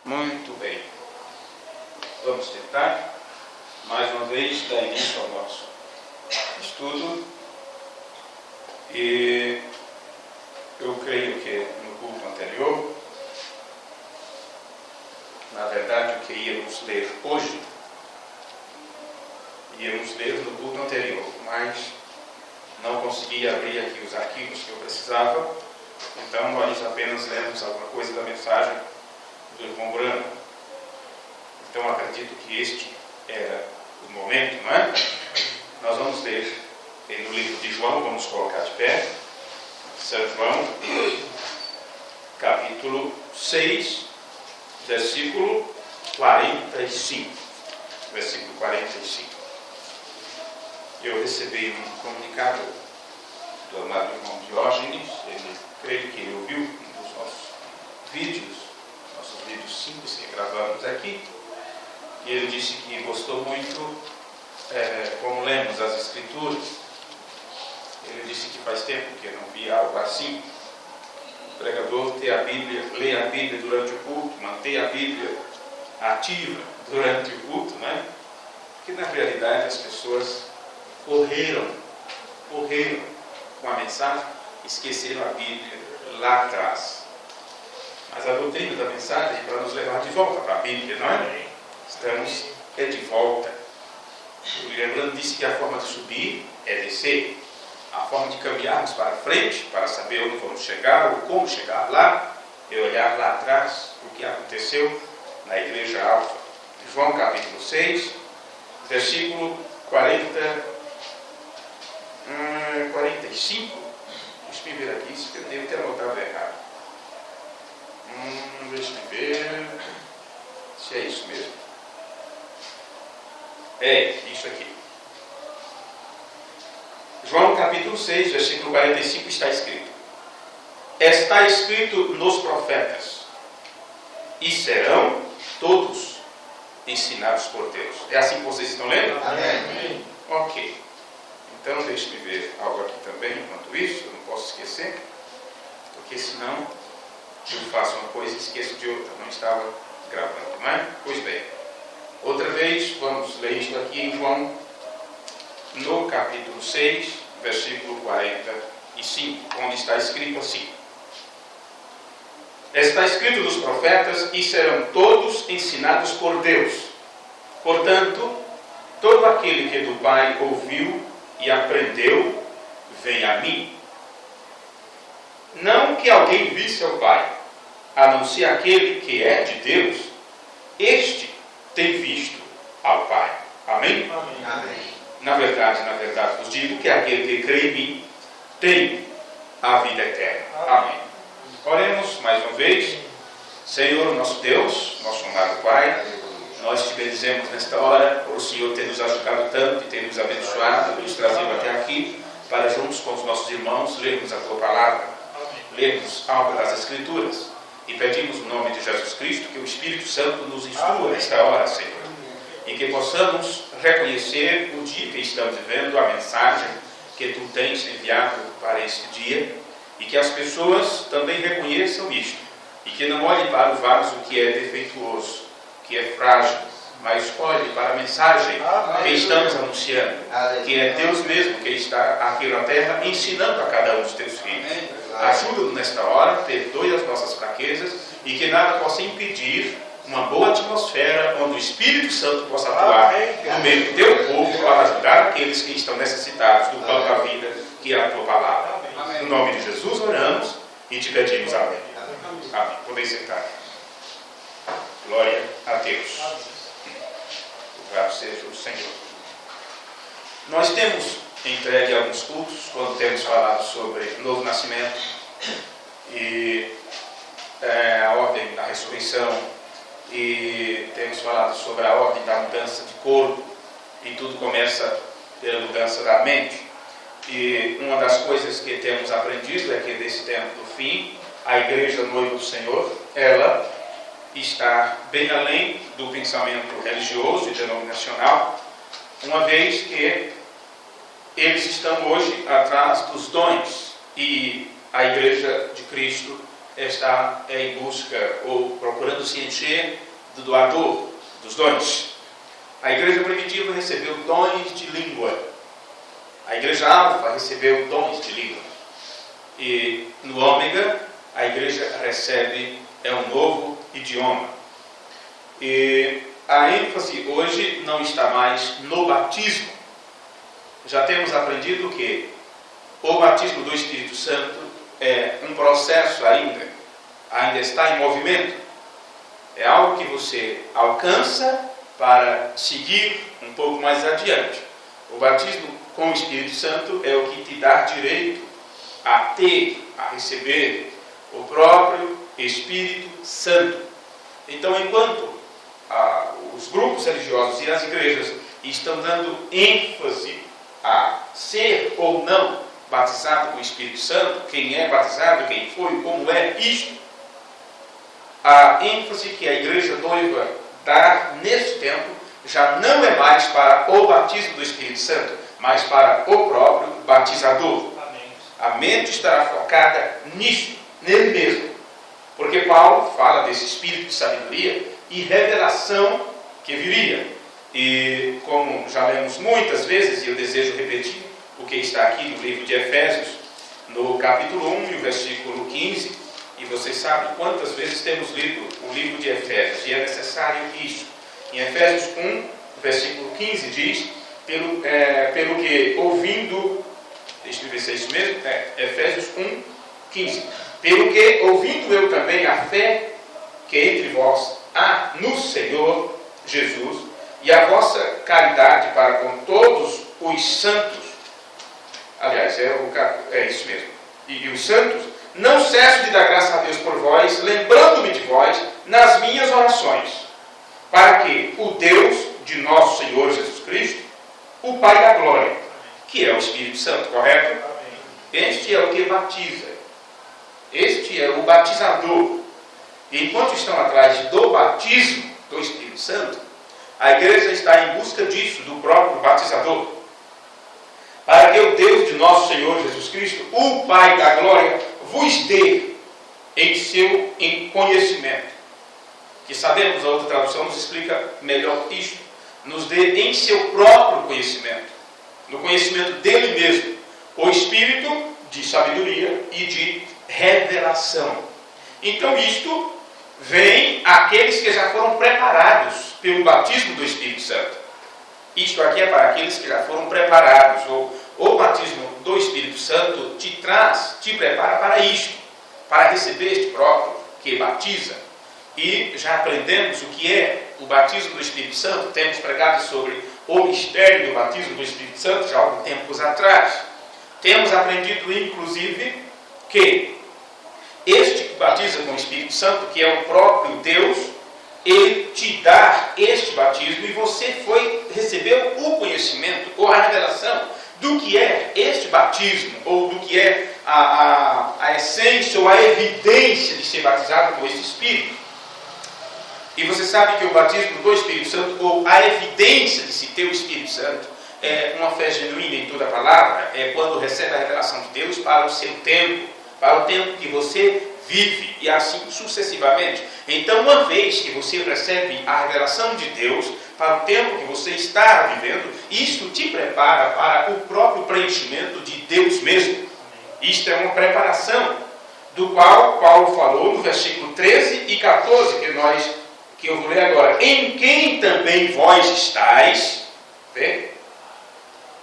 Muito bem. Vamos tentar, mais uma vez, dar início ao nosso estudo. E eu creio que no culto anterior, na verdade, o que íamos ler hoje, íamos ler no culto anterior, mas não consegui abrir aqui os arquivos que eu precisava, então nós apenas lemos alguma coisa da mensagem do irmão Branco. Então acredito que este era o momento, não é? Nós vamos ler no livro de João, vamos colocar de pé, São João, capítulo 6, versículo 45. Versículo 45. Eu recebi um comunicado do amado irmão Diógenes, creio que ele ouviu um dos nossos vídeos simples que gravamos aqui, e ele disse que gostou muito como lemos as Escrituras. Ele disse que faz tempo que não via algo assim. O pregador ler a Bíblia durante o culto, manter a Bíblia ativa durante o culto, né? Porque na realidade as pessoas correram com a mensagem, esqueceram a Bíblia lá atrás. Mas a doutrina da mensagem é para nos levar de volta para a Bíblia, não é? Estamos de volta. O Lembrando disse que a forma de subir é descer. A forma de caminharmos para frente, para saber onde vamos chegar ou como chegar lá, é olhar lá atrás o que aconteceu na Igreja Alfa. João capítulo 6, versículo 45. Deixa eu ver aqui, eu devo ter anotado errado. Deixa eu ver se é isso mesmo. É isso aqui. João capítulo 6, versículo 45 está escrito: está escrito nos profetas, e serão todos ensinados por Deus. É assim que vocês estão lendo? Amém. Ok. Então deixe-me ver algo aqui também, enquanto isso, eu não posso esquecer, porque senão eu faço uma coisa e esqueço de outra. Não estava gravando, não é? Pois bem. Outra vez, vamos ler isto aqui em João, no capítulo 6, versículo 45, onde está escrito assim: está escrito nos profetas, e serão todos ensinados por Deus. Portanto, todo aquele que do Pai ouviu e aprendeu, vem a mim. Não que alguém visse ao Pai, a não ser aquele que é de Deus, este tem visto ao Pai. Amém? Amém. Amém. Na verdade, vos digo que aquele que crê em mim tem a vida eterna. Amém. Oremos mais uma vez. Senhor, nosso Deus, nosso amado Pai, nós te bendizemos nesta hora por o Senhor ter nos ajudado tanto e ter nos abençoado e nos trazido até aqui para, juntos com os nossos irmãos, lermos a Tua Palavra, lermos algo das Escrituras, e pedimos no nome de Jesus Cristo que o Espírito Santo nos instrua nesta hora, Senhor, e que possamos reconhecer o dia que estamos vivendo, a mensagem que Tu tens enviado para este dia, e que as pessoas também reconheçam isto, e que não olhem para o vaso que é defeituoso, que é frágil, mas olhe para a mensagem que estamos anunciando, que é Deus mesmo que está aqui na terra ensinando a cada um dos Teus filhos. Ajuda-nos nesta hora, perdoe as nossas fraquezas e que nada possa impedir uma boa atmosfera onde o Espírito Santo possa atuar no meio do Teu povo para ajudar aqueles que estão necessitados do pão da vida, que é a Tua Palavra. No nome de Jesus oramos e te pedimos amém. Amém. Podem sentar. Glória a Deus. Louvado seja o Senhor. Nós temos entregue alguns cultos quando temos falado sobre novo nascimento e a ordem da ressurreição, e temos falado sobre a ordem da mudança de corpo, e tudo começa pela mudança da mente. E uma das coisas que temos aprendido é que nesse tempo do fim, a igreja noiva do Senhor, ela está bem além do pensamento religioso e denominacional, uma vez que eles estão hoje atrás dos dons, e a igreja de Cristo está em busca ou procurando se encher do doador dos dons. A igreja primitiva recebeu dons de língua. A igreja alfa recebeu dons de língua. E no ômega, a igreja recebe um novo idioma. E a ênfase hoje não está mais no batismo. Já temos aprendido que o batismo do Espírito Santo é um processo ainda está em movimento. É algo que você alcança para seguir um pouco mais adiante. O batismo com o Espírito Santo é o que te dá direito a ter, a receber o próprio Espírito Santo. Então, enquanto os grupos religiosos e as igrejas estão dando ênfase a ser ou não batizado com o Espírito Santo, quem é batizado, quem foi, como é isto, a ênfase que a igreja noiva dá neste tempo já não é mais para o batismo do Espírito Santo, mas para o próprio batizador. Amém. A mente estará focada nisto, nele mesmo. Porque Paulo fala desse espírito de sabedoria e revelação que viria. E como já lemos muitas vezes, e eu desejo repetir o que está aqui no livro de Efésios, no capítulo 1 e o versículo 15, e vocês sabem quantas vezes temos lido o livro de Efésios, e é necessário isso. Em Efésios 1, versículo 15 diz, pelo que ouvindo, deixa eu ver se é isso mesmo, Efésios 1, 15. Pelo que ouvindo eu também a fé que entre vós há no Senhor Jesus, e a vossa caridade para com todos os santos, aliás, é isso mesmo, e os santos, não cesso de dar graça a Deus por vós, lembrando-me de vós nas minhas orações, para que o Deus de nosso Senhor Jesus Cristo, o Pai da glória, que é o Espírito Santo, correto? Este é o que batiza. Este é o batizador. E enquanto estão atrás do batismo do Espírito Santo, a igreja está em busca disso, do próprio batizador. Para que o Deus de nosso Senhor Jesus Cristo, o Pai da glória, vos dê em seu conhecimento. Que sabemos, a outra tradução nos explica melhor isto. Nos dê em seu próprio conhecimento. No conhecimento dele mesmo. O Espírito de sabedoria e de revelação. Então isto vem àqueles que já foram preparados pelo batismo do Espírito Santo. Isto aqui é para aqueles que já foram preparados. O batismo do Espírito Santo te prepara para isto, para receber este próprio que batiza. E já aprendemos o que é o batismo do Espírito Santo. Temos pregado sobre o mistério do batismo do Espírito Santo já há alguns tempos atrás. Temos aprendido, inclusive, que este que batiza com o Espírito Santo, que é o próprio Deus, ele te dá este batismo e você recebeu o conhecimento ou a revelação do que é este batismo, ou do que é a essência ou a evidência de ser batizado com este Espírito. E você sabe que o batismo do Espírito Santo, ou a evidência de se ter o Espírito Santo, é uma fé genuína em toda a palavra, é quando recebe a revelação de Deus para o seu tempo, para o tempo que você vive, e assim sucessivamente. Então, uma vez que você recebe a revelação de Deus para o tempo que você está vivendo, isto te prepara para o próprio preenchimento de Deus mesmo. Isto é uma preparação, do qual Paulo falou no versículo 13 e 14, que eu vou ler agora. Em quem também vós estáis, vê?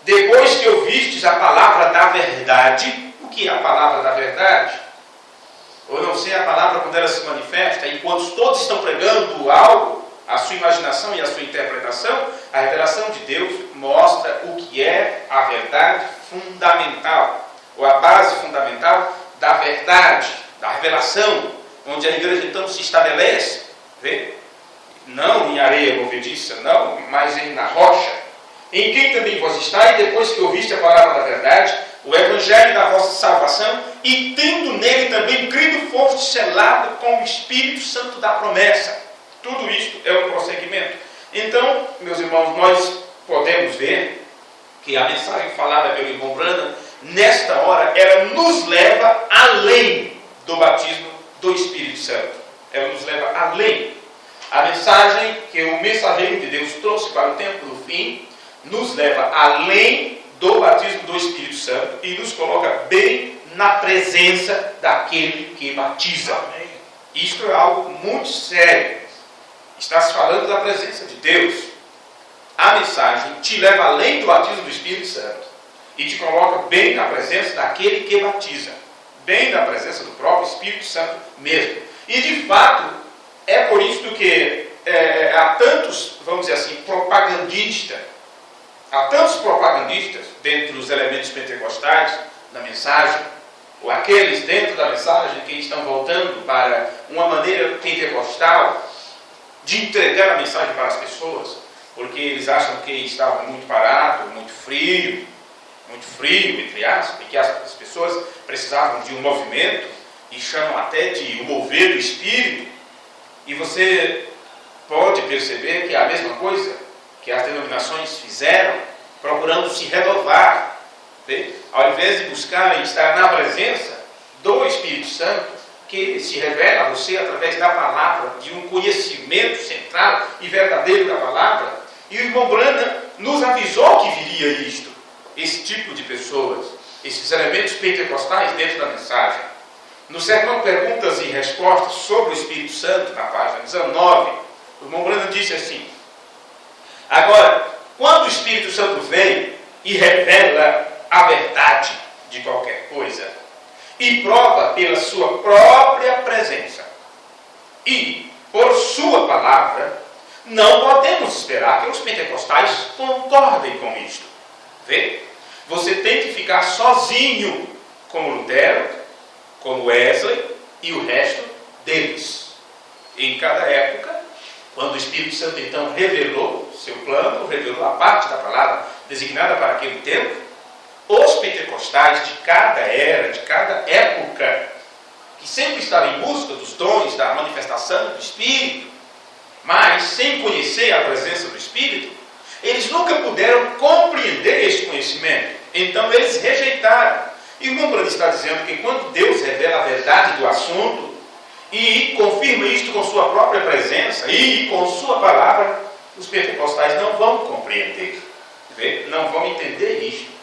Depois que ouvistes a palavra da verdade. O que é a palavra da verdade? Ou não sei a palavra quando ela se manifesta, enquanto todos estão pregando algo, a sua imaginação e a sua interpretação, a revelação de Deus mostra o que é a verdade fundamental, ou a base fundamental da verdade, da revelação, onde a igreja então se estabelece, vê? Não em areia movediça, não, mas na rocha, em quem também vós estáis, depois que ouviste a palavra da verdade, o evangelho da vossa salvação, e tendo nele também crido, foste selado com o Espírito Santo da promessa. Tudo isto é um prosseguimento. Então, meus irmãos, nós podemos ver que a mensagem falada pelo irmão Branham, nesta hora, ela nos leva além do batismo do Espírito Santo. Ela nos leva além. A mensagem que o mensageiro de Deus trouxe para o tempo do fim nos leva além do batismo do Espírito Santo e nos coloca bem na presença daquele que batiza. Isto é algo muito sério. Está se falando da presença de Deus. A mensagem te leva além do batismo do Espírito Santo e te coloca bem na presença daquele que batiza, bem na presença do próprio Espírito Santo mesmo. E de fato, é por isso que há tantos, vamos dizer assim, propagandistas, dentro dos elementos pentecostais na mensagem, ou aqueles dentro da mensagem que estão voltando para uma maneira pentecostal de entregar a mensagem para as pessoas, porque eles acham que estava muito parado, muito frio, entre aspas, e que as pessoas precisavam de um movimento, e chamam até de o mover do Espírito. E você pode perceber que é a mesma coisa que as denominações fizeram, procurando se renovar, ao invés de buscarem estar na presença do Espírito Santo, que se revela a você através da palavra, de um conhecimento central e verdadeiro da palavra. E o irmão Branham nos avisou que viria isto, esse tipo de pessoas, esses elementos pentecostais dentro da mensagem. No sermão Perguntas e Respostas sobre o Espírito Santo, na página 19, o irmão Branham disse assim: agora, quando o Espírito Santo vem e revela a verdade de qualquer coisa, e prova pela sua própria presença, e por sua palavra, não podemos esperar que os pentecostais concordem com isto. Vê? Você tem que ficar sozinho, como Lutero, como Wesley e o resto deles. Em cada época, quando o Espírito Santo então revelou seu plano, revelou a parte da palavra designada para aquele tempo, os pentecostais de cada era, de cada época, que sempre estavam em busca dos dons, da manifestação do Espírito, mas sem conhecer a presença do Espírito, eles nunca puderam compreender este conhecimento. Então eles rejeitaram. E o irmão Branham está dizendo que quando Deus revela a verdade do assunto e confirma isto com sua própria presença e com sua palavra, os pentecostais não vão compreender, não vão entender isto.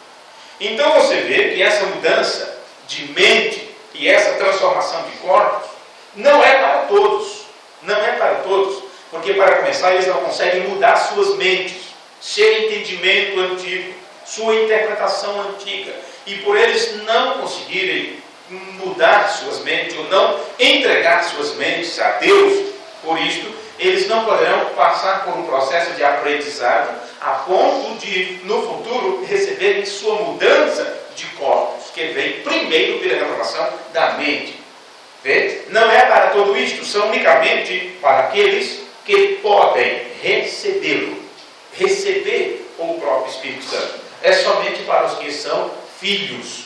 Então você vê que essa mudança de mente e essa transformação de corpos não é para todos. Não é para todos. Porque para começar eles não conseguem mudar suas mentes, seu entendimento antigo, sua interpretação antiga. E por eles não conseguirem mudar suas mentes, ou não entregar suas mentes a Deus, por isto, eles não poderão passar por um processo de aprendizado a ponto de, no futuro, receberem sua mudança de corpos, que vem primeiro pela renovação da mente. Vê? Não é para tudo isto, são unicamente para aqueles que podem recebê-lo, receber o próprio Espírito Santo. É somente para os que são filhos,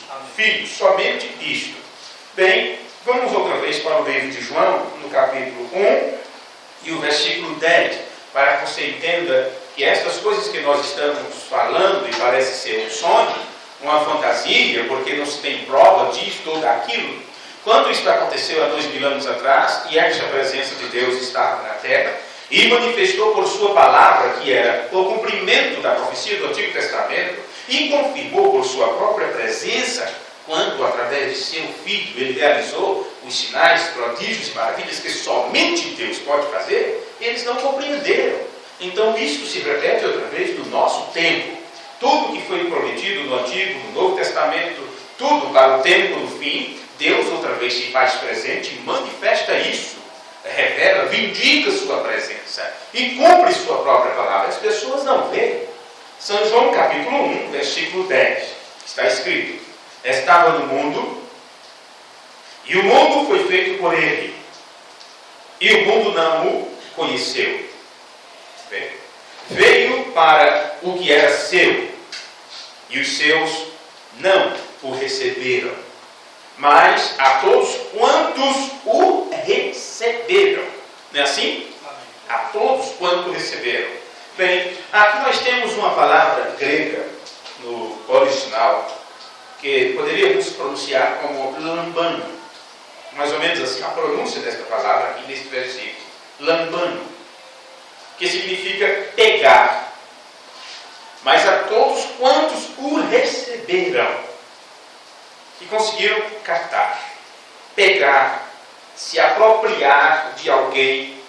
somente isto. Bem, vamos outra vez para o livro de João, no capítulo 1 e o versículo 10, para que você entenda que estas coisas que nós estamos falando, e parece ser um sonho, uma fantasia, porque não se tem prova disto ou daquilo, quando isso aconteceu há 2000 anos atrás, e esta presença de Deus estava na terra, e manifestou por sua palavra, que era o cumprimento da profecia do Antigo Testamento, e confirmou por sua própria presença, quando, através de seu Filho, ele realizou os sinais, prodígios e maravilhas que somente Deus pode fazer, eles não compreenderam. Então, isso se repete outra vez no nosso tempo. Tudo que foi prometido no Antigo, no Novo Testamento, tudo para o tempo do fim, Deus outra vez se faz presente e manifesta isso, revela, vindica sua presença e cumpre sua própria palavra. As pessoas não veem. São João capítulo 1, versículo 10, está escrito: estava no mundo, e o mundo foi feito por ele, e o mundo não o conheceu. Veio para o que era seu, e os seus não o receberam. Mas a todos quantos o receberam. Não é assim? A todos quantos receberam. Bem, aqui nós temos uma palavra grega no original, que poderíamos pronunciar como lambano. mais ou menos assim, a pronúncia desta palavra aqui neste versículo. Lambano, que significa pegar. Mas a todos quantos o receberam, que conseguiram captar, pegar, se apropriar de alguém,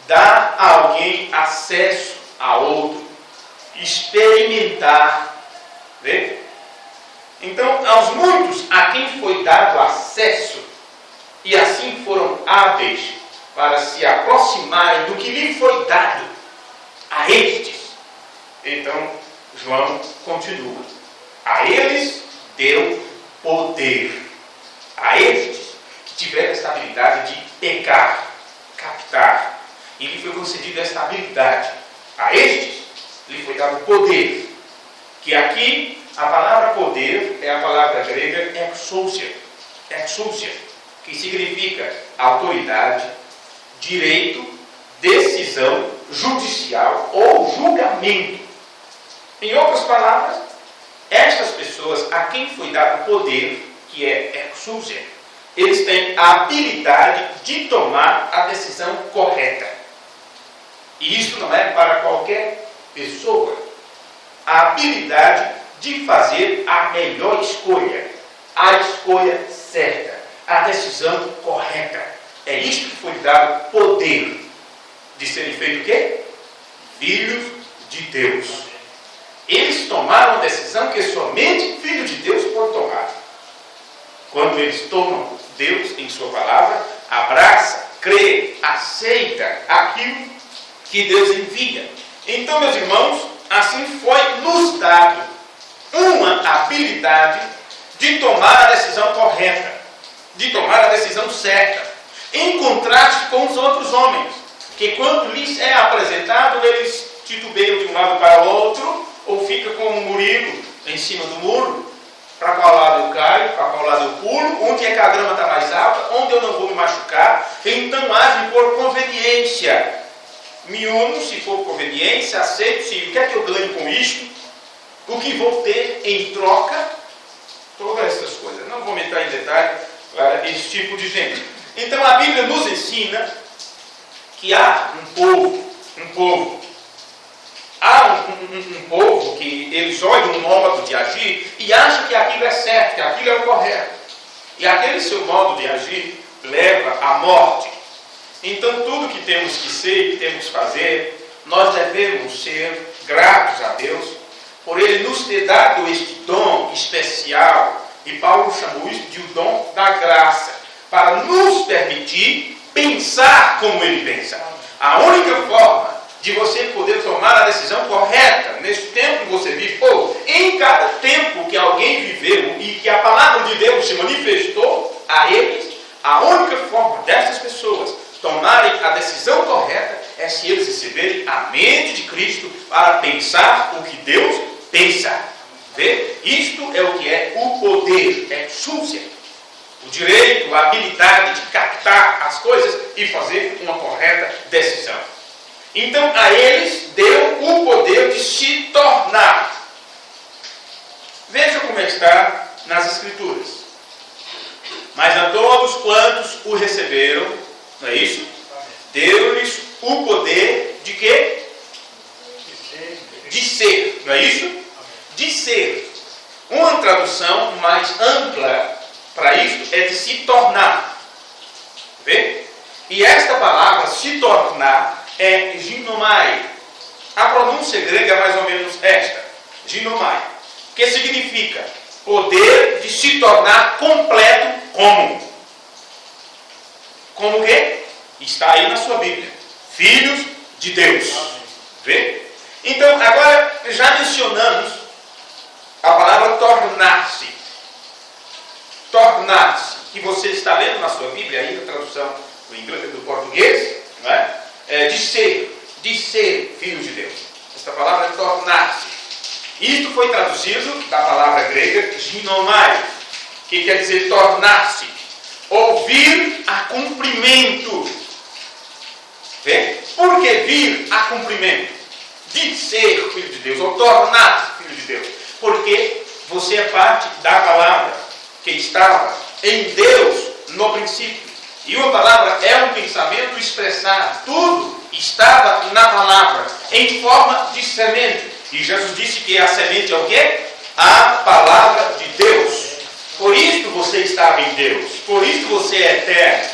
dar a alguém acesso a outro, experimentar. Vê? Então, aos muitos a quem foi dado acesso, e assim foram hábeis para se aproximarem do que lhe foi dado, a estes. Então, João continua. A eles deu poder. A estes que tiveram esta habilidade de pegar, captar. E lhe foi concedida esta habilidade. A estes lhe foi dado poder. Que aqui, a palavra poder é a palavra grega exousia. Exousia, que significa autoridade, direito, decisão judicial ou julgamento. Em outras palavras, estas pessoas a quem foi dado poder, que é exousia, eles têm a habilidade de tomar a decisão correta. E isso não é para qualquer pessoa. A habilidade de fazer a melhor escolha, a escolha certa, a decisão correta. É isto que foi dado poder de serem feitos o quê? Filhos de Deus. Eles tomaram a decisão que somente filho de Deus pode tomar. Quando eles tomam Deus em sua palavra, abraça, crê, aceita aquilo que Deus envia. Então, meus irmãos, assim foi nos dado uma habilidade de tomar a decisão correta, de tomar a decisão certa, em contraste com os outros homens, que quando lhes é apresentado, eles titubeiam de um lado para o outro, ou fica como um Murilo em cima do muro, para qual lado eu caio, para qual lado eu pulo, onde é que a grama está mais alta, onde eu não vou me machucar. Então agem por conveniência. Me uno se for conveniência, aceito se o que é que eu ganho com isto, o que vou ter em troca, todas essas coisas. Não vou entrar em detalhe para esse tipo de gente. Então a Bíblia nos ensina que há um povo, há um povo que eles olham um modo de agir e acham que aquilo é certo, que aquilo é o correto. E aquele seu modo de agir leva à morte. Então tudo que temos que ser e que temos que fazer, nós devemos ser gratos a Deus por Ele nos ter dado este dom especial. E Paulo chamou isso de o dom da graça, para nos permitir pensar como Ele pensa. A única forma de você poder tomar a decisão correta nesse tempo que você vive, ou em cada tempo que alguém viveu e que a palavra de Deus se manifestou a eles, a única forma dessas pessoas tomarem a decisão correta é se eles receberem a mente de Cristo para pensar o que Deus pensa. Vê? Isto é o que é o poder, é exousia. O direito, a habilidade de captar as coisas e fazer uma correta decisão. Então a eles deu o poder de se tornar. Veja como está nas Escrituras. Mas a todos quantos o receberam, não é isso? Deu-lhes o poder de quê? De ser, não é isso? De ser. Uma tradução mais ampla para isso é de se tornar. Vê? E esta palavra, se tornar, é ginomai. A pronúncia grega é mais ou menos esta, ginomai, que significa poder de se tornar completo como. Como o quê? Está aí na sua Bíblia. Filhos de Deus. Vê? Então, agora já mencionamos a palavra tornar-se. Tornar-se, que você está lendo na sua Bíblia, aí na tradução do inglês, do português, não é? De ser filho de Deus. Esta palavra é tornar-se. Isto foi traduzido da palavra grega ginomai, que quer dizer tornar-se, ou vir a cumprimento. Vê? Por que vir a cumprimento? De ser filho de Deus, ou tornar-se filho de Deus. Porque você é parte da palavra que estava em Deus no princípio. E uma palavra é um pensamento expressado. Tudo estava na palavra, em forma de semente. E Jesus disse que a semente é o quê? A palavra de Deus. Por isso você estava em Deus. Por isso você é eterno.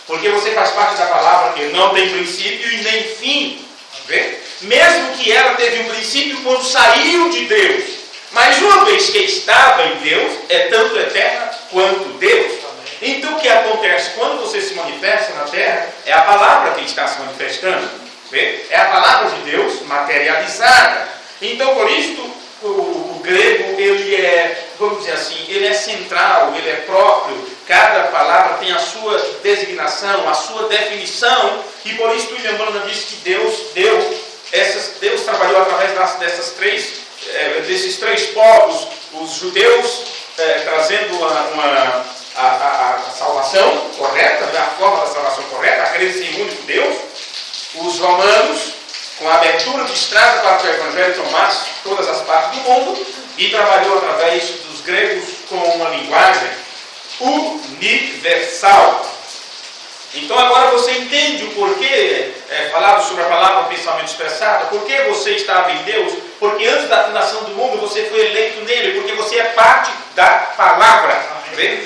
Porque você faz parte da palavra que não tem princípio e nem fim. Vê? Mesmo que ela teve um princípio quando saiu de Deus. Mas uma vez que estava em Deus, é tanto eterna quanto Deus. Então o que acontece quando você se manifesta na terra, é a palavra que está se manifestando. Vê? É a palavra de Deus materializada. Então por isso o grego, ele é, vamos dizer assim, ele é central, ele é próprio. Cada palavra tem a sua designação, a sua definição. E por isso William Branham disse que Deus trabalhou através desses três povos. Os judeus trazendo a salvação correta, a forma da salvação correta, a crença em um único Deus. Os romanos, com a abertura de estrada para que o Evangelho tomasse todas as partes do mundo, e trabalhou através dos gregos com uma linguagem universal. Então agora você entende o porquê falado sobre a palavra pensamento expressado, por que você estava em Deus, porque antes da fundação do mundo você foi eleito nele, porque você é parte da palavra.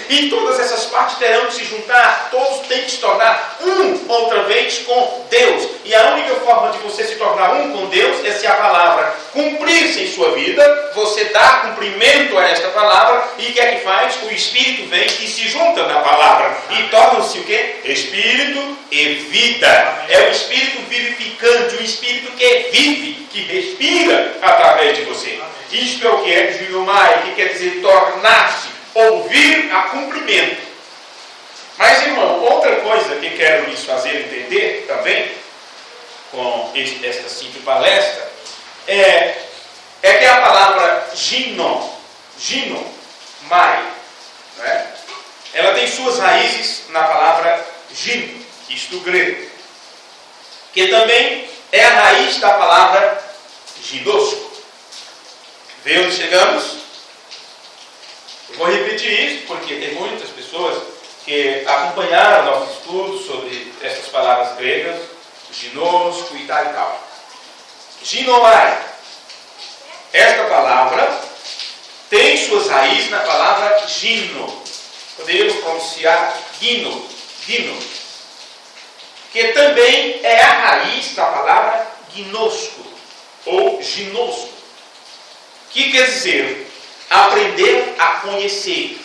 E todas essas partes terão que se juntar, todos têm que se tornar um outra vez com Deus. E a única forma de você se tornar um com Deus é se a palavra cumprir-se em sua vida, você dá cumprimento a esta palavra, e o que é que faz? O Espírito vem e se junta na palavra, e torna-se o quê? Espírito e vida. É o Espírito vivificante, o Espírito que vive, que respira através de você. Isto é o que é ginomai, que quer dizer tornar-se, ouvir a cumprimento. Mas, irmão, outra coisa que quero lhes fazer entender também, com esta simples palestra, é que a palavra ginomai, né? Ela tem suas raízes na palavra gino, isto grego, que também é a raiz da palavra ginosco. Vê onde chegamos? Eu vou repetir isso porque tem muitas pessoas que acompanharam nosso estudo sobre essas palavras gregas, ginosco e tal. Ginomai. Esta palavra tem suas raízes na palavra gino. Poderíamos pronunciar gino, que também é a raiz da palavra ginosco ou ginosco, que quer dizer aprender a conhecer.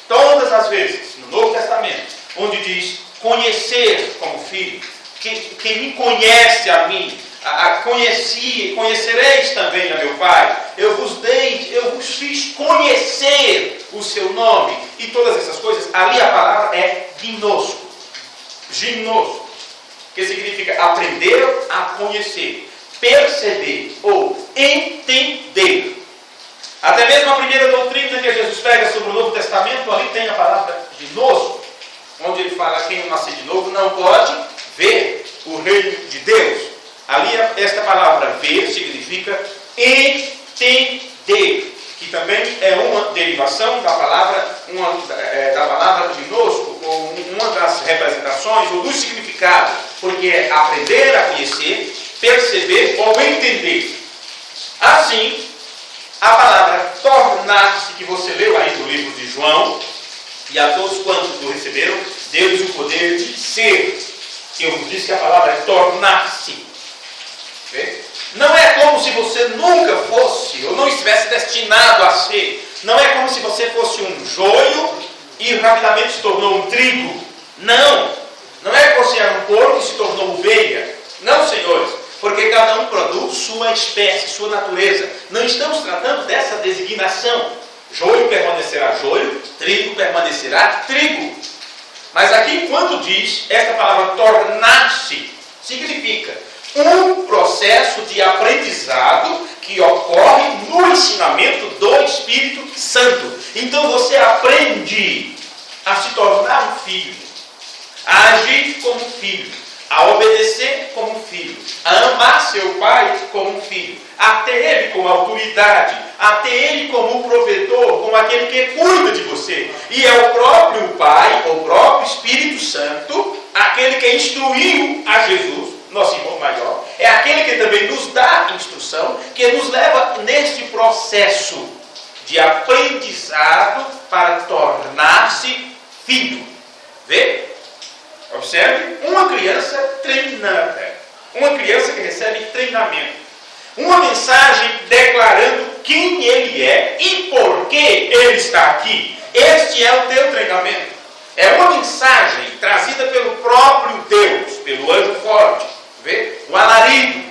Todas as vezes no Novo Testamento, onde diz conhecer como filho, quem me conhece a mim, conhecereis também a meu Pai. Eu vos fiz conhecer o seu nome, e todas essas coisas. Ali a palavra é ginosco, que significa aprender a conhecer, perceber ou entender. Até mesmo a primeira doutrina que Jesus pega sobre o Novo Testamento, ali tem a palavra ginosco, onde ele fala que quem não nascer de novo não pode ver o reino de Deus. Ali esta palavra ver significa entender, que também é uma derivação da palavra ginosco, ou uma das representações ou do significado, porque é aprender a conhecer, perceber ou entender. Assim, a palavra tornar-se, que você leu aí no livro de João, e a todos quantos o receberam, deu-lhes o poder de ser. Eu vos disse que a palavra é tornar-se. Não é como se você nunca fosse, ou não estivesse destinado a ser. Não é como se você fosse um joio e rapidamente se tornou um trigo. Não é que você era um porco e se tornou ovelha. Não, senhores. Porque cada um produz sua espécie, sua natureza. Não estamos tratando dessa designação. Joio permanecerá joio, trigo permanecerá trigo. Mas aqui, quando diz esta palavra tornar-se, significa um processo de aprendizado que ocorre no ensinamento do Espírito Santo. Então você aprende a se tornar um filho, a agir como um filho, a obedecer como um filho, a amar seu pai como um filho, a ter ele como autoridade, a a ter Ele como o provedor, como aquele que cuida de você. E é o próprio Pai, o próprio Espírito Santo, aquele que instruiu a Jesus, nosso irmão maior, é aquele que também nos dá instrução, que nos leva neste processo de aprendizado para tornar-se filho. Vê? Observe, uma criança treinada, uma criança que recebe treinamento, uma mensagem declarando quem ele é e por que ele está aqui. Este é o teu treinamento. É uma mensagem trazida pelo próprio Deus, pelo anjo forte, vê? O alarido.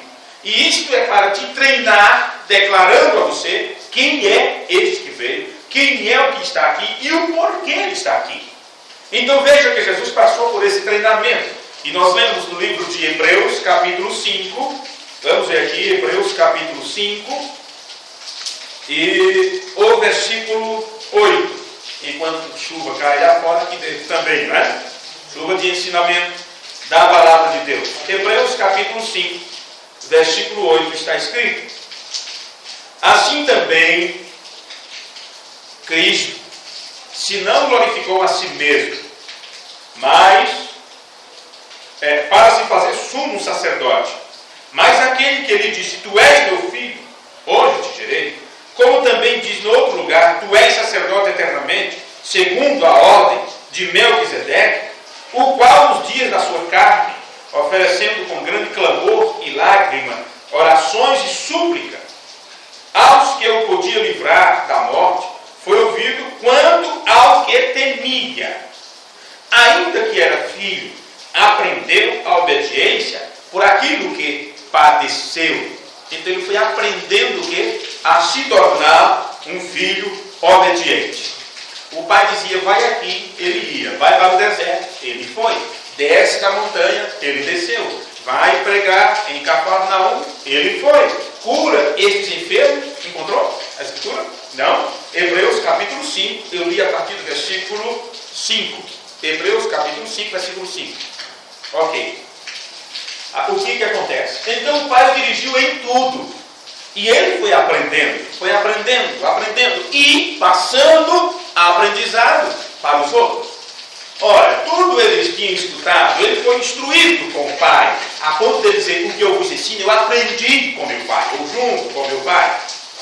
E isto é para te treinar, declarando a você quem é este que veio, quem é o que está aqui e o porquê ele está aqui. Então veja que Jesus passou por esse treinamento. E nós lemos no livro de Hebreus, capítulo 5. Vamos ver aqui, Hebreus, capítulo 5. E o versículo 8. Enquanto chuva cai lá fora, aqui dentro também, né? Chuva de ensinamento da palavra de Deus. Hebreus, capítulo 5, versículo 8 está escrito: assim também Cristo se não glorificou a si mesmo, mas para se fazer sumo sacerdote, mas aquele que lhe disse: tu és meu filho, hoje te gerei, como também diz no outro lugar: tu és sacerdote eternamente, segundo a ordem de Melquisedeque, o qual nos dias da sua carne, oferecendo com grande clamor e lágrima, orações e súplica, aos que eu podia livrar da morte, foi ouvido quanto ao que temia. Ainda que era filho, aprendeu a obediência por aquilo que padeceu. Então ele foi aprendendo o quê? A se tornar um filho obediente. O pai dizia: vai aqui, ele ia. Vai para o deserto, ele foi. Desce da montanha, ele desceu. Vai pregar em Cafarnaum, ele foi. Cura estes enfermos. Encontrou a escritura? Não. Hebreus capítulo 5, eu li a partir do versículo 5. Hebreus capítulo 5, versículo 5. Ok. O que acontece? Então o pai dirigiu em tudo. E ele foi aprendendo e passando a aprendizado para os outros. Ora, tudo ele tinha escutado, ele foi instruído com o pai, a ponto de dizer: o que eu vos ensino, eu aprendi com meu pai, ou junto com meu pai.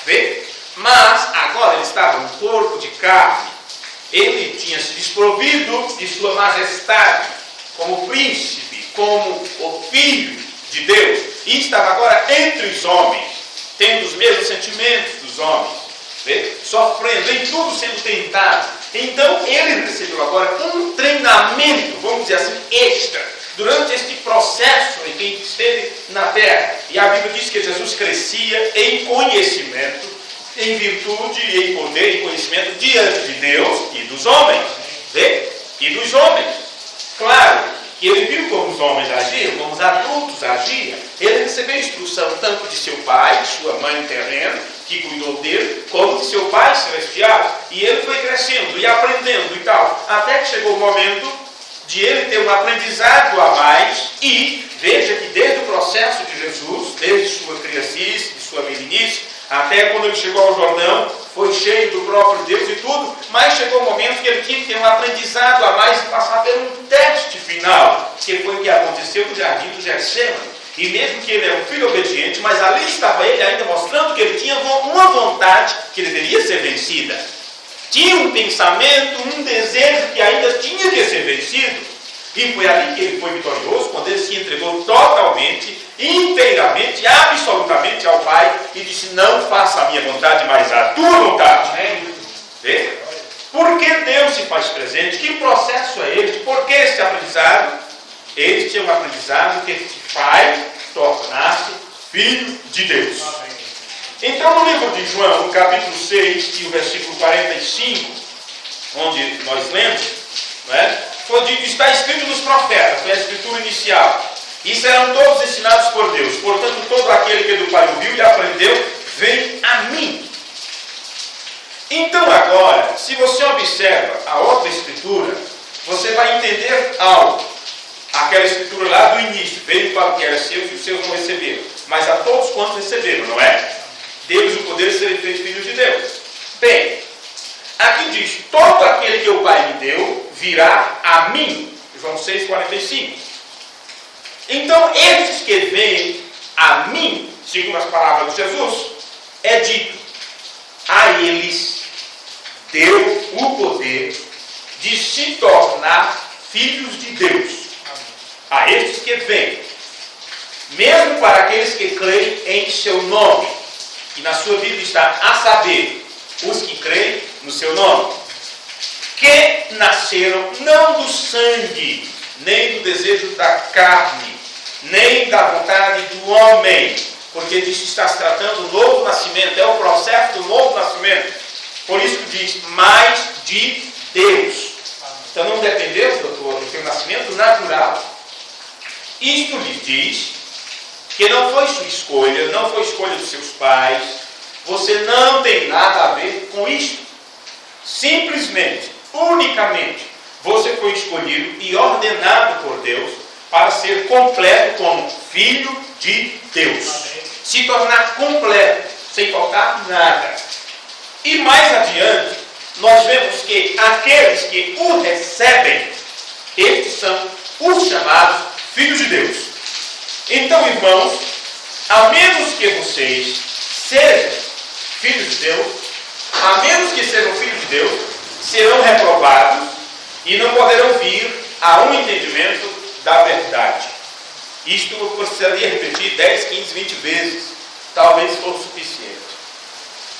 Vê? Mas agora ele estava no corpo de carne, ele tinha se desprovido de sua majestade, como príncipe, como o filho de Deus, e estava agora entre os homens, tendo os mesmos sentimentos dos homens, vê? Sofrendo, em tudo sendo tentado. Então ele recebeu agora um treinamento, vamos dizer assim, extra, durante este processo em que esteve na terra. E a Bíblia diz que Jesus crescia em conhecimento, em virtude, em poder, em conhecimento diante de Deus e dos homens. Vê? E dos homens. Claro que ele viu como os homens agiam, como os adultos agiam. Ele recebeu instrução tanto de seu pai, sua mãe terrena, que cuidou dele, como de seu pai celestial. E ele foi crescendo e aprendendo e tal, até que chegou o momento de ele ter um aprendizado a mais. E veja que desde o processo de Jesus, desde sua criancice, de sua meninice, até quando ele chegou ao Jordão, foi cheio do próprio Deus e tudo, mas chegou o momento que ele tinha que ter um aprendizado a mais e passar por um teste final, que foi o que aconteceu no jardim do Getsemane. E mesmo que ele é um filho obediente, mas ali estava ele ainda mostrando que ele tinha uma vontade que deveria ser vencida. Tinha um pensamento, um desejo que ainda tinha que ser vencido. E foi ali que ele foi vitorioso, quando ele se entregou totalmente, inteiramente, absolutamente ao Pai e disse: não faça a minha vontade, mas a tua vontade. Vê? Por que Deus se faz presente? Que processo é este? Por que este aprendizado? Este é um aprendizado que te faz tornar-se filho de Deus. Então, no livro de João, no capítulo 6 e o versículo 45, onde nós lemos, não é? Está escrito nos profetas, foi a escritura inicial: e serão todos ensinados por Deus. Portanto, todo aquele que do Pai ouviu e aprendeu, vem a mim. Então agora, se você observa a outra escritura, você vai entender algo. Aquela escritura lá do início: veio para o que era seu e os seus não receberam, mas a todos quantos receberam, não é? deu-lhes o poder de serem feitos filhos de Deus. Bem, aqui diz, todo aquele que o Pai me deu, virá a mim. João 6,45. Então, esses que vêm a mim, segundo as palavras de Jesus, é dito, a eles deu o poder de se tornar filhos de Deus. A estes que vêm, mesmo para aqueles que creem em seu nome. E na sua Bíblia está, a saber, os que creem no seu nome, que nasceram não do sangue, nem do desejo da carne, nem da vontade do homem, porque disso está se tratando do novo nascimento, é o processo do novo nascimento. Por isso que diz, mas de Deus. Então não dependemos do seu nascimento natural. Isto lhe diz que não foi sua escolha, não foi escolha dos seus pais, você não tem nada a ver com isto. Simplesmente, unicamente, você foi escolhido e ordenado por Deus para ser completo como filho de Deus. Se tornar completo, sem faltar nada. E mais adiante, nós vemos que aqueles que o recebem, estes são os chamados filhos de Deus. Então, irmãos, a menos que vocês sejam filhos de Deus, a menos que sejam filhos de Deus, serão reprovados e não poderão vir a um entendimento da verdade. Isto eu precisaria repetir 10, 15, 20 vezes, talvez fosse suficiente.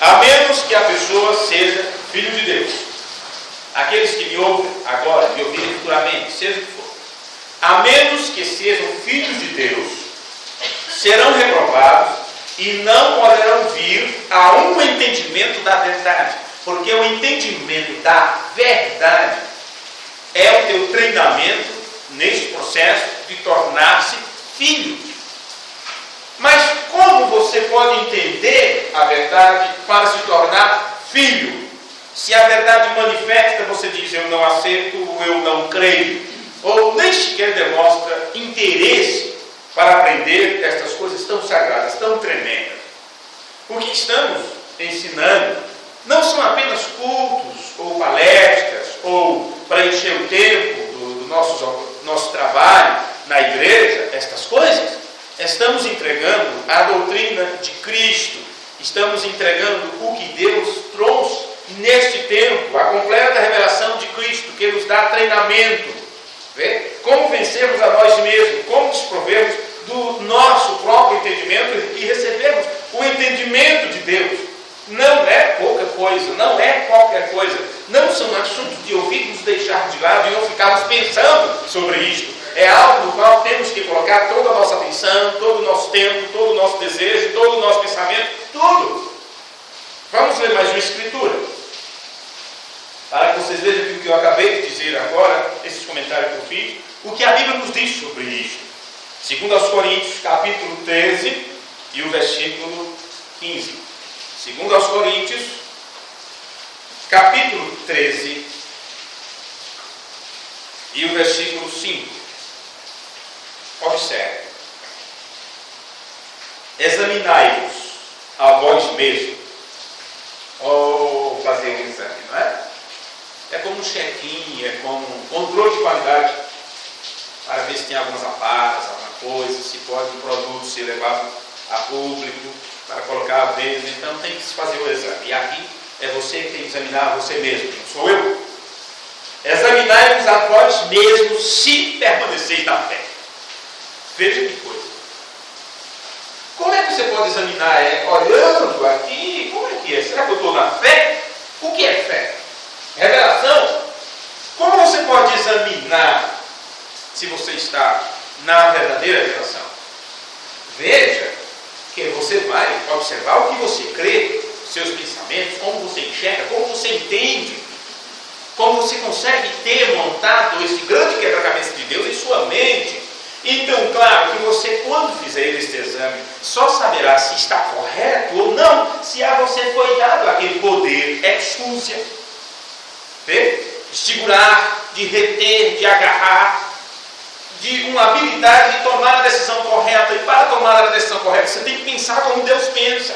A menos que a pessoa seja filho de Deus. Aqueles que me ouvem agora, me ouvirem futuramente, seja o que for. A menos que sejam filhos de Deus, serão reprovados e não poderão vir a um entendimento da verdade. Porque o entendimento da verdade é o teu treinamento neste processo de tornar-se filho. Mas como você pode entender a verdade para se tornar filho? Se a verdade manifesta, você diz, eu não aceito, eu não creio, ou nem sequer demonstra interesse para aprender estas coisas tão sagradas, tão tremendas. O que estamos ensinando não são apenas cultos, ou palestras, ou para encher o tempo do nosso trabalho na igreja, estas coisas. Estamos entregando a doutrina de Cristo, estamos entregando o que Deus trouxe neste tempo, a completa revelação de Cristo, que nos dá treinamento. Vê? Como vencermos a nós mesmos, como nos provermos do nosso próprio entendimento e recebermos o entendimento de Deus. Não é pouca coisa, não é qualquer coisa, não são assuntos de ouvirmos deixar de lado e não ficarmos pensando sobre isto. É algo no qual temos que colocar toda a nossa atenção, todo o nosso tempo, todo o nosso desejo, todo o nosso pensamento, tudo. Vamos ler mais uma escritura, para que vocês vejam que o que eu acabei de dizer agora, esses comentários que eu fiz, o que a Bíblia nos diz sobre isto. 2 Coríntios, capítulo 13 e o versículo 15. 2 Coríntios, capítulo 13 e o versículo 5. Observe. Examinai-vos a vós mesmos. Ou fazer um exame, não é? É como um check-in, é como um controle de qualidade, para ver se tem algumas aparas, alguma coisa, se pode um produto ser levado a público, para colocar a venda. Então tem que se fazer o exame. E aqui é você que tem que examinar você mesmo, não sou eu. Examinai-vos a vós mesmos se permaneceis na fé. Veja que coisa. Como é que você pode examinar? Olhando aqui, como é que é? Será que eu estou na fé? O que é fé? Revelação? Como você pode examinar se você está na verdadeira revelação? Veja que você vai observar o que você crê, seus pensamentos, como você enxerga, como você entende, como você consegue ter montado esse grande quebra-cabeça de Deus em sua mente. Então, claro que você, quando fizer este exame, só saberá se está correto ou não, se a você foi dado aquele poder, exúcia, de segurar, de reter, de agarrar, de uma habilidade de tomar a decisão correta. E para tomar a decisão correta, você tem que pensar como Deus pensa.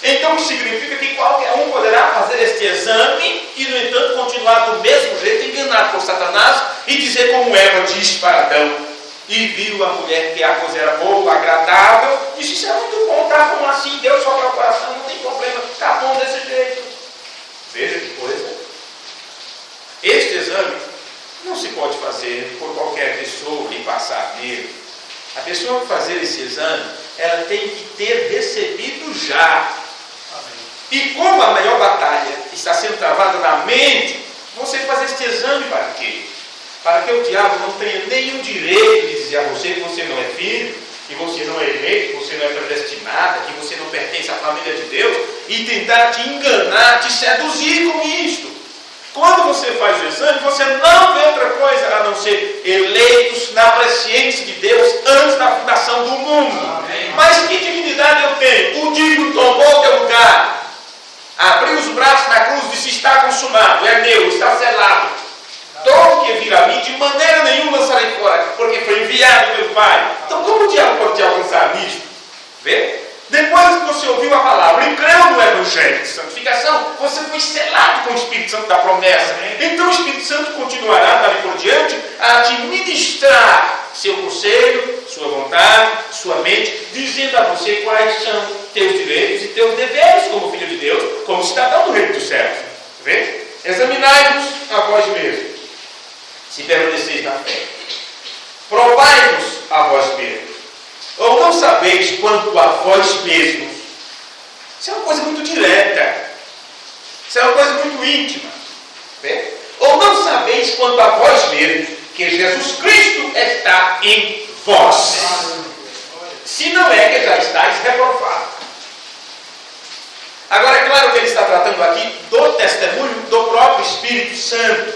Então isso significa que qualquer um poderá fazer este exame e, no entanto, continuar do mesmo jeito, enganado por Satanás, e dizer como Eva disse para Adão, e viu a mulher que a coisa era boa, agradável, disse: isso é muito bom, tá bom assim, Deus só quer o coração, não tem problema, tá bom desse jeito. Veja que coisa. Este exame não se pode fazer por qualquer pessoa e passar nele. A pessoa que fazer esse exame, ela tem que ter recebido já. E como a maior batalha está sendo travada na mente, você faz este exame para quê? Para que o diabo não tenha nenhum direito de dizer a você que você não é filho, que você não é eleito, que você não é predestinado, que você não pertence à família de Deus, e tentar te enganar, te seduzir com isto. Quando você faz o exame, você não vê outra coisa a não ser eleitos na presciência de Deus antes da fundação do mundo. Amém. Mas que dignidade eu tenho? O digno tomou o teu lugar, abriu os braços na cruz e disse: está consumado, é meu, está selado. Todo que vir a mim, de maneira nenhuma lançarei fora, porque foi enviado pelo Pai. Então, como o diabo pode te alcançar nisto? Vê? Depois que você ouviu a palavra e creu no Evangelho de santificação, você foi selado com o Espírito Santo da promessa. Então o Espírito Santo continuará dali por diante a te ministrar seu conselho, sua vontade, sua mente, dizendo a você quais são teus direitos e teus deveres como filho de Deus, como cidadão do reino dos céus. Vê? Examinai-vos a vós mesmos, se permaneceis na fé. Provai-vos a vós mesmos. Ou não sabeis quanto a vós mesmos? Isso é uma coisa muito direta. Isso é uma coisa muito íntima. Vê? Ou não sabeis quanto a vós mesmos que Jesus Cristo está em vós? Se não é que já estáis reprovados. Agora é claro que ele está tratando aqui do testemunho do próprio Espírito Santo.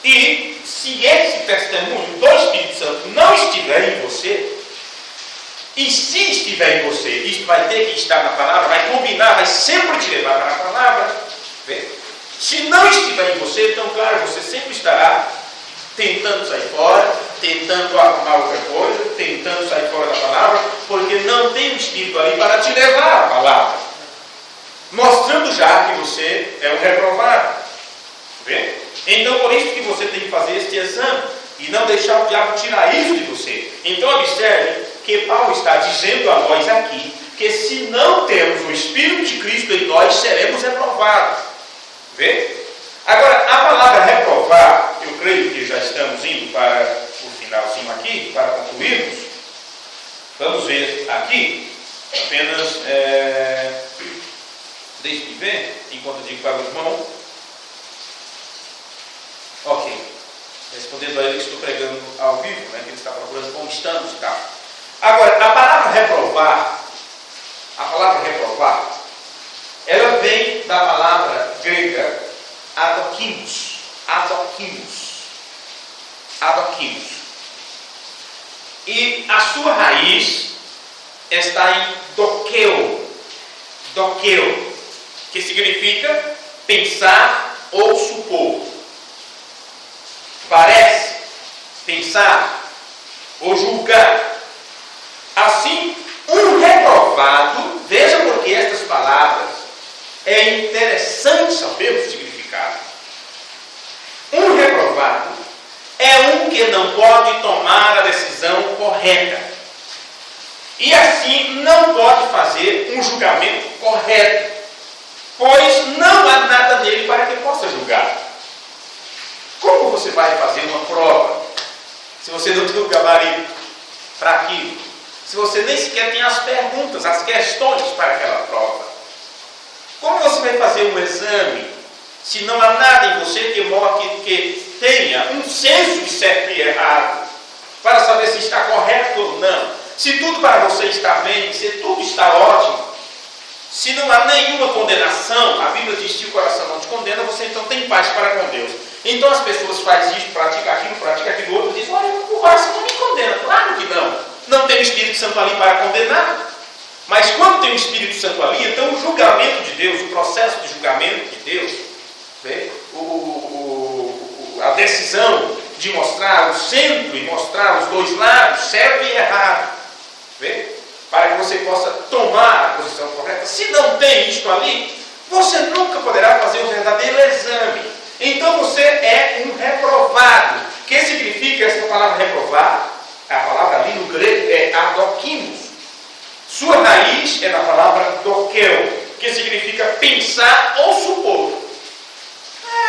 E se esse testemunho do Espírito Santo não estiver em você, e se estiver em você, isto vai ter que estar na palavra, vai combinar, vai sempre te levar para a palavra. Vê? Se não estiver em você, então claro, você sempre estará tentando sair fora, tentando arrumar outra coisa, tentando sair fora da palavra, porque não tem o Espírito ali para te levar à palavra, mostrando já que você é um reprovado. Vê? Então por isso que você tem que fazer este exame e não deixar o diabo tirar isso de você. Então observe que Paulo está dizendo a nós aqui que se não temos o Espírito de Cristo em nós, seremos reprovados. Vê? Agora, a palavra reprovar, eu creio que já estamos indo para o finalzinho aqui, para concluirmos. Vamos ver aqui, apenas, deixe-me ver, enquanto eu digo para o irmão. Ok, respondendo a ele, estou pregando ao vivo, né, que ele está procurando como estamos e tal. Agora, a palavra reprovar, ela vem da palavra grega adokimos. E a sua raiz está em dokeo, que significa pensar ou supor. Parece, pensar ou julgar. Assim, um reprovado, veja porque estas palavras é interessante saber o significado. Um reprovado é um que não pode tomar a decisão correta. E assim não pode fazer um julgamento correto, pois não há nada nele para que possa julgar. Como você vai fazer uma prova se você não tem o gabarito para aquilo? Se você nem sequer tem as perguntas, as questões para aquela prova? Como você vai fazer um exame se não há nada em você que tenha um senso de certo e errado para saber se está correto ou não? Se tudo para você está bem, se tudo está ótimo, se não há nenhuma condenação, a Bíblia diz que o coração não te condena, você então tem paz para com Deus. Então as pessoas fazem isso, praticam aquilo outro, e dizem: olha, o coração não me condena. Claro que não. Não tem o Espírito Santo ali para condenar. Mas quando tem o Espírito Santo ali, então o julgamento de Deus, o processo de julgamento de Deus, né? A decisão de mostrar o centro e mostrar os dois lados, certo e errado, né? Para que você possa tomar a posição correta. Se não tem isto ali, você nunca poderá fazer um verdadeiro exame. Então você é um reprovado. O que significa essa palavra reprovado? A palavra ali no grego é adokimos. Sua raiz é na palavra dokel, que significa pensar ou supor.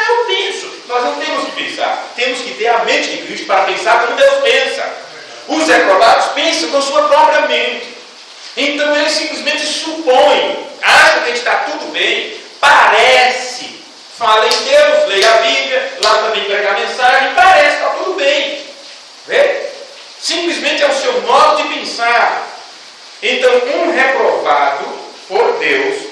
Eu penso. Nós não temos que pensar. Temos que ter a mente de Cristo para pensar como Deus pensa. Os reprovados pensam com sua própria mente. Então eles simplesmente supõem, acham que está tudo bem, parece. Fala em Deus, leia a Bíblia, lá também prega a mensagem, parece que está tudo bem. Vê? Simplesmente é o seu modo de pensar. Então, um reprovado por Deus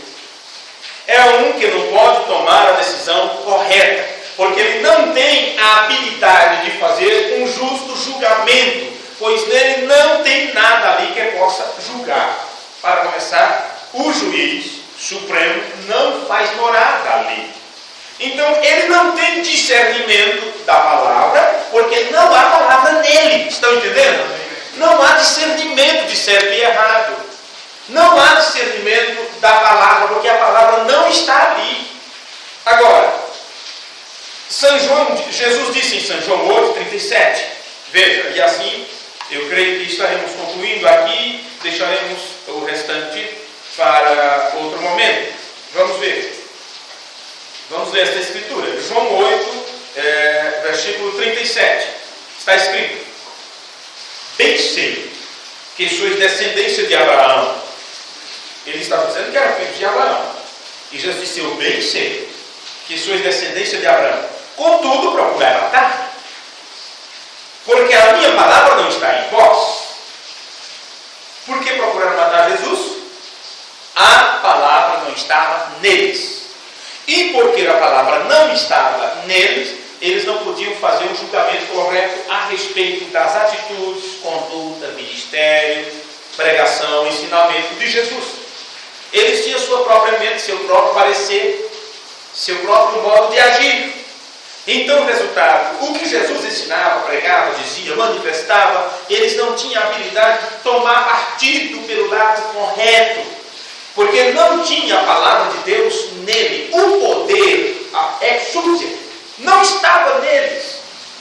é um que não pode tomar a decisão correta, porque ele não tem a habilidade de fazer um justo julgamento, pois nele não tem nada ali que possa julgar. Para começar, o juiz supremo não faz morada ali. Então, ele não tem discernimento da palavra, porque não há palavra nele. Estão entendendo? Não há discernimento de certo e errado. Não há discernimento da palavra, porque a palavra não está ali. Agora, Jesus disse em São João 8,37. Veja, e assim, eu creio que estaremos concluindo aqui, deixaremos o restante para outro momento. Vamos ver. Vamos ler esta escritura. João 8, versículo 37. Está escrito: bem sei que sois descendência de Abraão. Ele estava dizendo que era filho de Abraão. E Jesus disse: eu bem sei que sois descendência de Abraão. Contudo, procurai matar, porque a minha palavra não está em vós. Por que procuraram matar Jesus? A palavra não estava neles. E porque a palavra não estava neles, eles não podiam fazer um julgamento correto a respeito das atitudes, conduta, ministério, pregação, ensinamento de Jesus. Eles tinham sua própria mente, seu próprio parecer, seu próprio modo de agir. Então o resultado, o que Jesus ensinava, pregava, dizia, manifestava, eles não tinham a habilidade de tomar partido pelo lado correto, porque não tinha a palavra de Deus nele. O poder, a exúcia, não estava neles.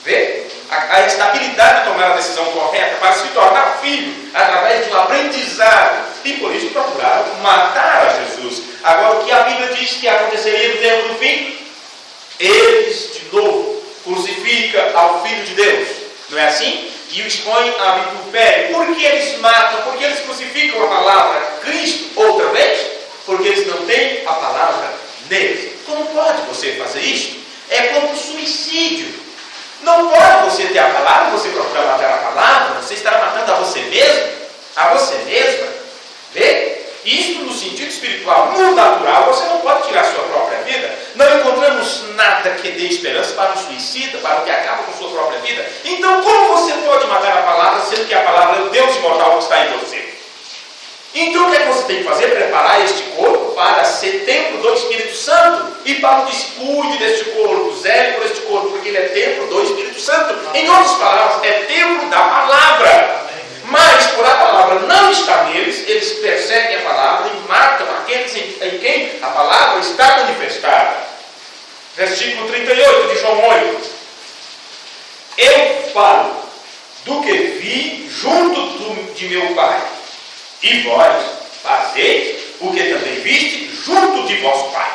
Vê? A estabilidade de tomar a decisão correta para se tornar filho através de um aprendizado. E por isso procuraram matar a Jesus. Agora, o que a Bíblia diz que aconteceria no tempo do fim? Eles, de novo, crucificam ao Filho de Deus. Não é assim? E o expõem a vitupério. Por que eles matam? Por que eles crucificam a palavra Cristo outra vez? Porque eles não têm a palavra neles. Como pode você fazer isso? É como um suicídio. Não pode você ter a palavra, você procurar matar a palavra, você estará matando a você mesmo, a você mesma. Vê? Isto no sentido espiritual, no natural, você não pode tirar a sua própria vida. Não encontramos nada que dê esperança para um suicida, para o que acaba com a sua própria vida. Então, como você pode matar a palavra, sendo que a palavra é o Deus imortal que está em você? Então, o que é que você tem que fazer? Preparar este corpo para ser templo do Espírito Santo e para o descuide deste corpo, zele por este corpo, porque ele é templo do Espírito Santo. Em outras palavras, é templo da palavra. Mas, por a palavra não estar neles, eles perseguem a palavra e matam aqueles em quem a palavra está manifestada. Versículo 38 de João 8. Eu falo do que vi junto de meu Pai, e vós fazeis o que também viste junto de vosso Pai.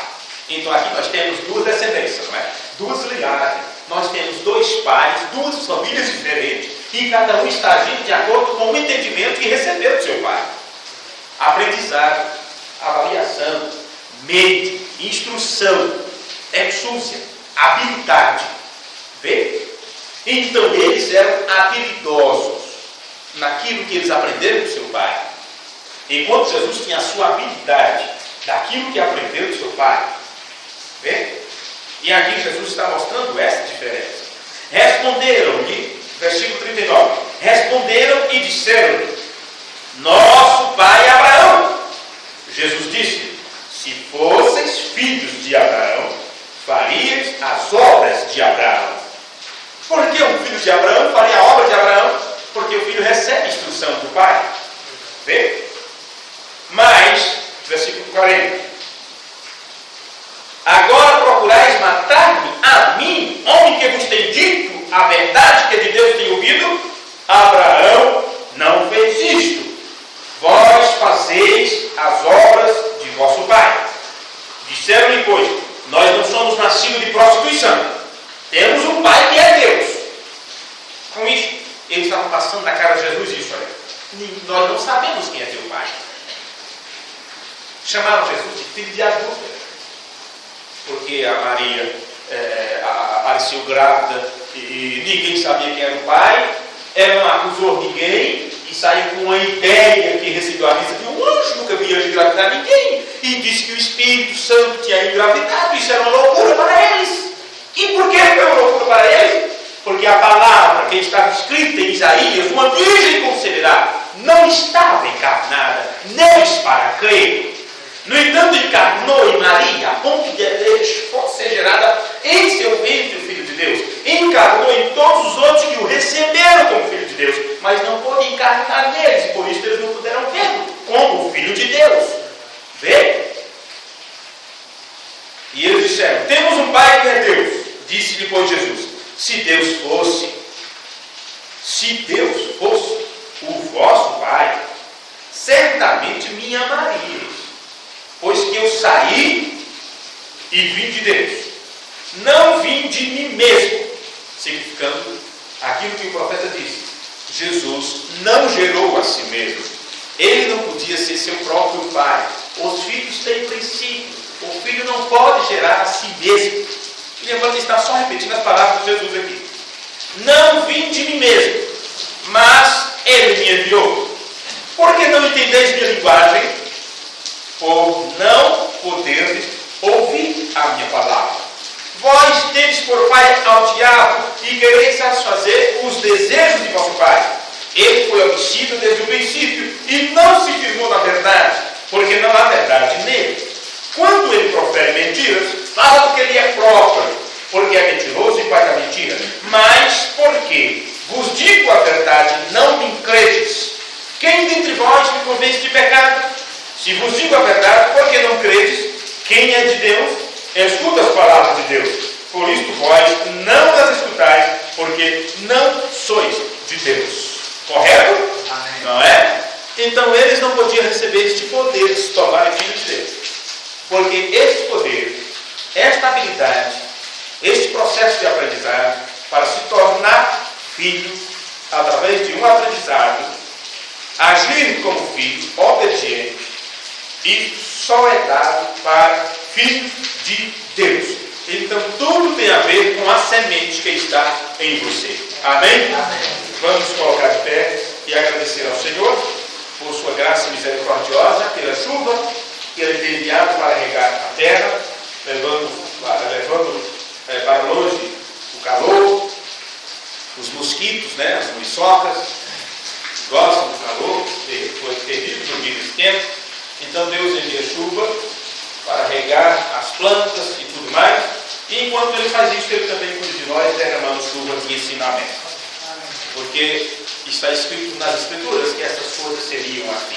Então aqui nós temos duas descendências, não é? Duas linhagens. Nós temos dois pais, duas famílias diferentes, e cada um está agindo de acordo com o entendimento que recebeu do seu pai. Aprendizado, avaliação, mente, instrução, exúcia, habilidade. Vê? Então eles eram habilidosos naquilo que eles aprenderam do seu pai. Enquanto Jesus tinha a sua habilidade daquilo que aprendeu do seu pai. Vê? E aqui Jesus está mostrando essa diferença. Responderam-lhe, versículo 39, responderam e disseram: nosso pai Abraão. Jesus disse: se fosseis filhos de Abraão, farias as obras de Abraão. Por que um filho de Abraão faria a obra de Abraão? Porque o filho recebe instrução do pai. Vê? 40. Agora procurais matar-me, a mim, homem que vos tem dito a verdade que de Deus tem ouvido? Abraão não fez isto. Vós fazeis as obras de vosso pai. Disseram-lhe, pois, nós não somos nascidos de prostituição. Temos um pai que é Deus. Com isso, eles estavam passando na cara de Jesus isso, olha. Nós não sabemos quem é teu pai. Chamaram Jesus de filho de adúltera, porque a Maria apareceu grávida e ninguém sabia quem era o pai. Ela não acusou ninguém e saiu com uma ideia que recebeu a vista de um anjo, nunca vi anjo engravidar ninguém, e disse que o Espírito Santo tinha engravidado. Isso era uma loucura para eles. E por que foi uma loucura para eles? Porque a palavra que estava escrita em Isaías, uma virgem conceberá, não estava encarnada neles para crer. No entanto, encarnou em Maria, a ponto de ser gerada em seu ventre o Filho de Deus. Encarnou em todos os outros que o receberam como Filho de Deus, mas não pôde encarnar neles, e por isso eles não puderam vê-lo como o Filho de Deus. Vê? E eles disseram, temos um Pai que é Deus. Disse-lhe, pois, Jesus, se Deus fosse o vosso Pai, certamente me amaríeis, pois que eu saí e vim de Deus, não vim de mim mesmo. Significando aquilo que o profeta disse: Jesus não gerou a si mesmo, ele não podia ser seu próprio pai. Os filhos têm princípio, o filho não pode gerar a si mesmo. E lembrando que está só repetindo as palavras de Jesus aqui: não vim de mim mesmo, mas ele me enviou. Por que não entendeis minha linguagem? Por não poderes ouvir a minha palavra. Vós tendes por pai ao diabo e quereis satisfazer os desejos de vosso pai. Ele foi homicida desde o princípio e não se firmou na verdade, porque não há verdade nele. Quando ele profere mentiras, fala que ele é próprio, porque é mentiroso e pai da mentira. Mas porque vos digo a verdade, não me credes. Quem dentre vós me convence de pecado? Se vos digo a verdade, por que não credes? Quem é de Deus, escuta as palavras de Deus. Por isto vós não as escutais, porque não sois de Deus. Correto? Amém. Não é? Então eles não podiam receber este poder de se tornarem filhos de Deus. Porque este poder, esta habilidade, este processo de aprendizado, para se tornar filho, através de um aprendizado, agir como filho, obediente, e só é dado para filhos de Deus. Então tudo tem a ver com a semente que está em você. Amém? Amém. Vamos colocar de pé e agradecer ao Senhor por sua graça misericordiosa, pela chuva que Ele tem enviado para regar a terra, levando para longe o calor, os mosquitos, né, as muriçocas, gostam do calor, foi terrível no dia desse tempo. Então Deus envia chuva para regar as plantas e tudo mais. E enquanto Ele faz isso, Ele também cuida de nós, derramando chuva aqui em ensinamento. Porque está escrito nas Escrituras que essas coisas seriam assim.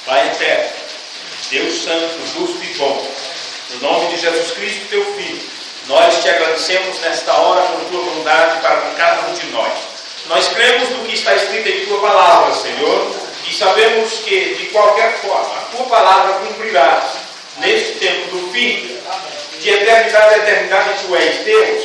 Pai eterno, Deus santo, justo e bom, no nome de Jesus Cristo, teu Filho, nós te agradecemos nesta hora por tua bondade para com cada um de nós. Nós cremos no que está escrito em tua palavra, Senhor, e sabemos que, de qualquer forma, a tua palavra cumprirá neste tempo do fim. De eternidade a eternidade tu és Deus.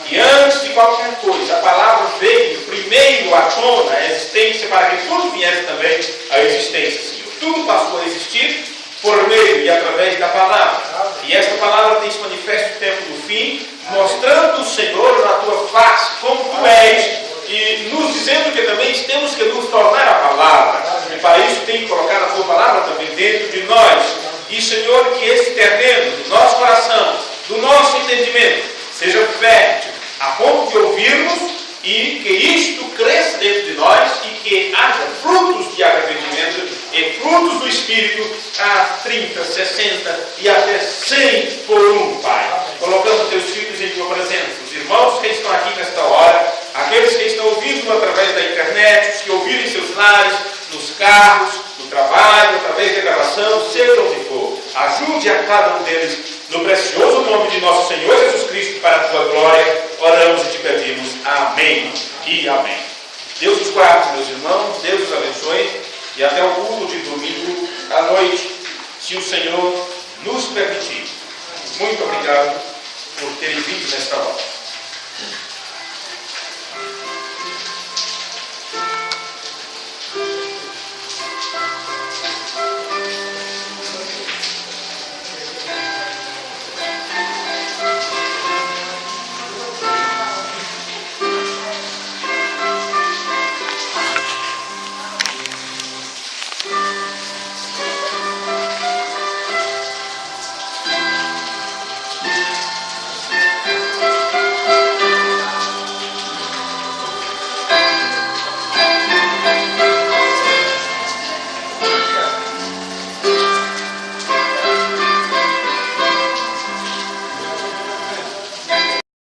E antes de qualquer coisa, a palavra veio primeiro à tona, a existência, para que tudo viesse também à existência, Senhor. Tudo passou a existir por meio e através da palavra. E esta palavra tem se manifesto no tempo do fim, mostrando o Senhor na tua face, como tu és, e nos dizendo que também temos que nos tornar a palavra. E para isso tem que colocar a tua palavra também dentro de nós. E, Senhor, que esse terreno do nosso coração, do nosso entendimento, seja fértil, a ponto de ouvirmos e que isto cresça dentro de nós e que haja frutos de arrependimento e frutos do Espírito a 30, 60 e até 100 por um, Pai. Colocando teus filhos em tua presença, os irmãos que estão aqui nesta hora, aqueles que estão ouvindo através da internet, os que ouviram em seus lares, nos carros, no trabalho, através da gravação situação, seja onde for. Ajude a cada um deles, no precioso nome de nosso Senhor Jesus Cristo, para a tua glória, oramos e te pedimos. Amém e amém. Deus os guarde, meus irmãos, Deus os abençoe, e até o culto de domingo à noite, se o Senhor nos permitir. Muito obrigado por terem vindo nesta hora.